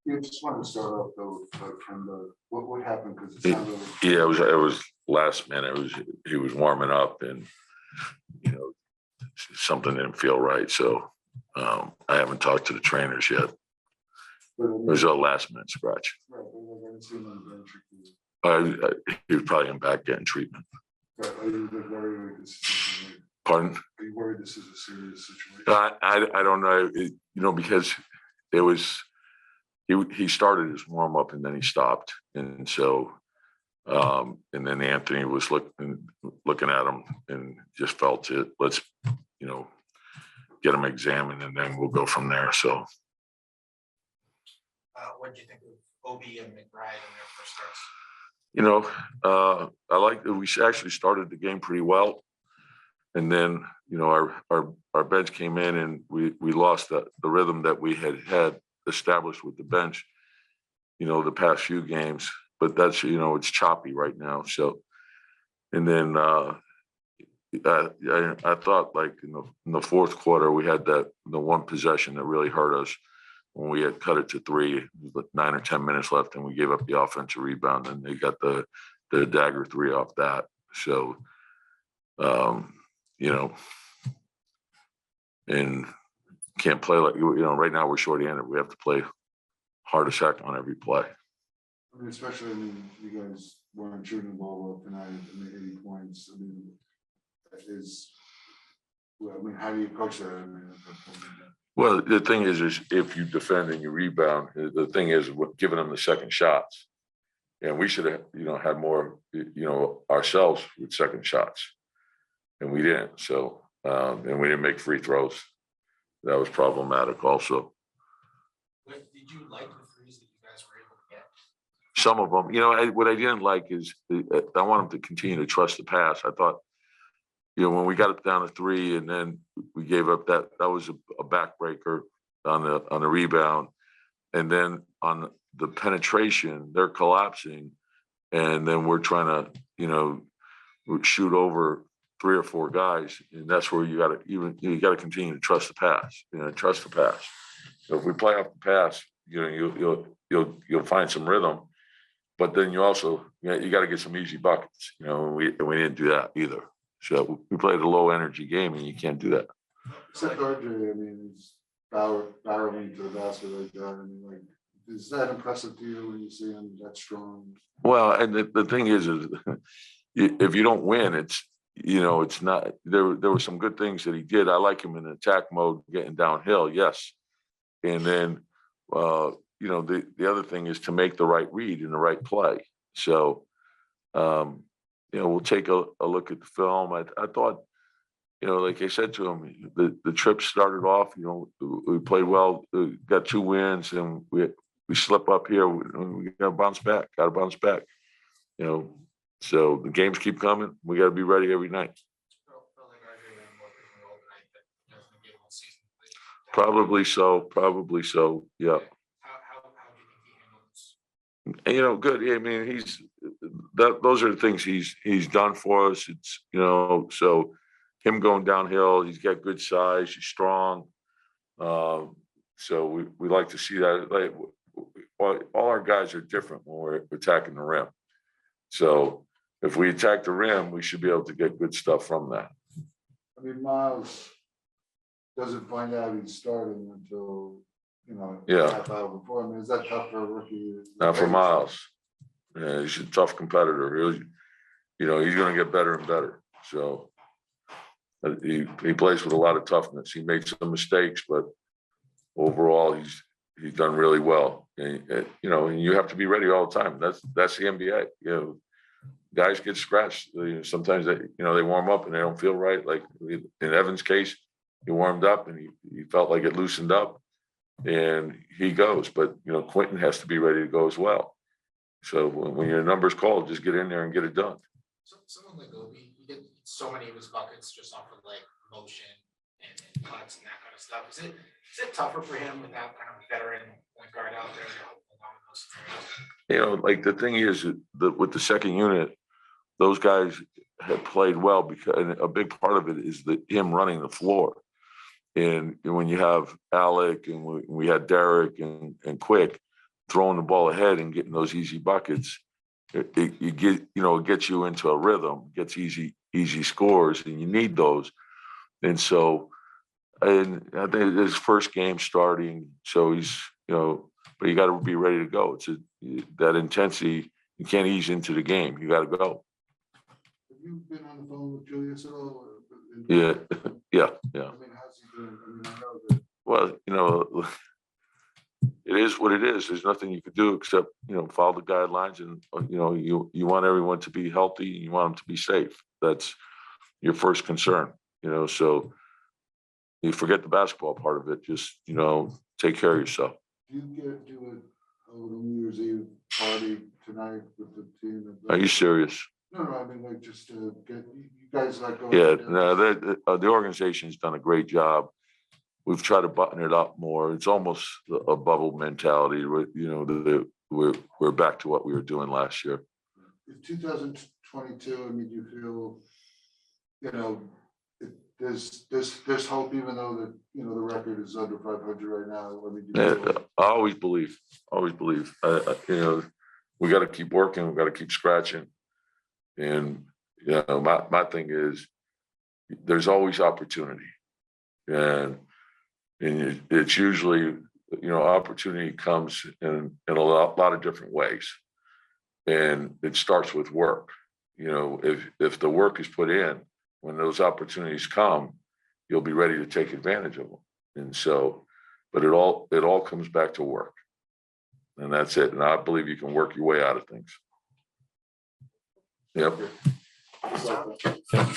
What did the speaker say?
You just wanted to start off though, like from the what happened because it sounded like Yeah, it was last minute. He was warming up, and you know something didn't feel right. So I haven't talked to the trainers yet. but It was a last minute scratch. right, but I didn't see him on the bench. He was probably in back getting treatment. But are you worried like this is something like, Pardon? are you worried this is a serious situation? I don't know, because it was he started his warm up and then he stopped, and so and then Anthony was looking at him and just felt it. Let's get him examined and then we'll go from there. So. What did you think of Obi and McBride in their first starts? I like that we actually started the game pretty well, and then our bench came in and we lost the rhythm that we had established with the bench, the past few games. But that's it's choppy right now. So, and then I thought like in the fourth quarter we had the one possession that really hurt us when we had cut it to 3, with 9 or 10 minutes left, and we gave up the offensive rebound, and they got the dagger 3 off that. So, and can't play like right now we're short-handed. We have to play hard as heck on every play. I mean, especially you guys weren't shooting the ball well tonight. 80 points. How do you coach that? Well, the thing is if you defend and you rebound, the thing is giving them the second shots. And we should have, had more, ourselves with second shots. And we didn't. So, and we didn't make free throws. That was problematic also. Did you like the threes that you guys were able to get? Some of them, what I didn't like is I want them to continue to trust the pass. I thought, when we got it down to 3 and then we gave up that was a backbreaker on the rebound. And then on the penetration, they're collapsing. And then we're trying to, shoot over 3 or 4 guys. And that's where you got to continue to trust the pass, trust the pass. So if we play off the pass, you'll find some rhythm. But then you also, you got to get some easy buckets, we didn't do that either. So we played a low energy game, and you can't do that. Except RJ, he's barreling to the basket like that. Is that impressive to you when you see him that strong? Well, and the thing is if you don't win, it's not. There were some good things that he did. I like him in attack mode, getting downhill. Yes, and then the other thing is to make the right read in the right play. So. We'll take a look at the film. I thought, like I said to him, the trip started off, we played well, got 2 wins, and we slip up here. We got to bounce back. So the games keep coming. We got to be ready every night. Probably so. Yeah. And, good. Yeah, those are the things he's done for us. It's, so him going downhill, he's got good size, he's strong. So we like to see that. Like, all our guys are different when we're attacking the rim. So if we attack the rim, we should be able to get good stuff from that. Miles doesn't find out he's starting until half hour before. Is that tough for a rookie? Not for Miles. Yeah, he's a tough competitor. He's going to get better and better. So he plays with a lot of toughness. He made some mistakes, but overall, he's done really well. And you have to be ready all the time. That's the NBA. Guys get scratched. Sometimes they warm up and they don't feel right. Like in Evan's case, he warmed up and he felt like it loosened up, and he goes. But Quentin has to be ready to go as well. So when your number's called, just get in there and get it done. Someone like Obi, you get so many of his buckets just off of motion and cuts and that kind of stuff. Is it tougher for him without kind of veteran point guard out there to help along those scenarios? The thing is that with the second unit, those guys have played well because a big part of it is him running the floor. And when you have Alec and we had Derek and Quick, throwing the ball ahead and getting those easy buckets, it gets you into a rhythm, gets easy scores, and you need those. And so, and I think his first game starting, so he's, but you got to be ready to go. It's that intensity. You can't ease into the game. You got to go. Have you been on the phone with Julius at all? Yeah. I mean, how's he doing? I mean, I know that. Well, it is what it is. There's nothing you can do except, follow the guidelines, and, you want everyone to be healthy, and you want them to be safe. That's your first concern, so you forget the basketball part of it. Just, take care of yourself. Do you do a little New Year's Eve party tonight with the team? Are you serious? No, I mean, like, just to get, you guys like going. Yeah, no, the organization's done a great job. We've tried to button it up more. It's almost a bubble mentality. We're back to what we were doing last year. In 2022, I mean, do you feel, there's hope, even though that, the record is under 500 right now. I mean, I always believe. We got to keep working. We got to keep scratching. And, my thing is, there's always opportunity. And it's usually, opportunity comes in a lot of different ways. And it starts with work. If the work is put in, when those opportunities come, you'll be ready to take advantage of them. And so, but it all comes back to work. And that's it. And I believe you can work your way out of things. Yep. Yep.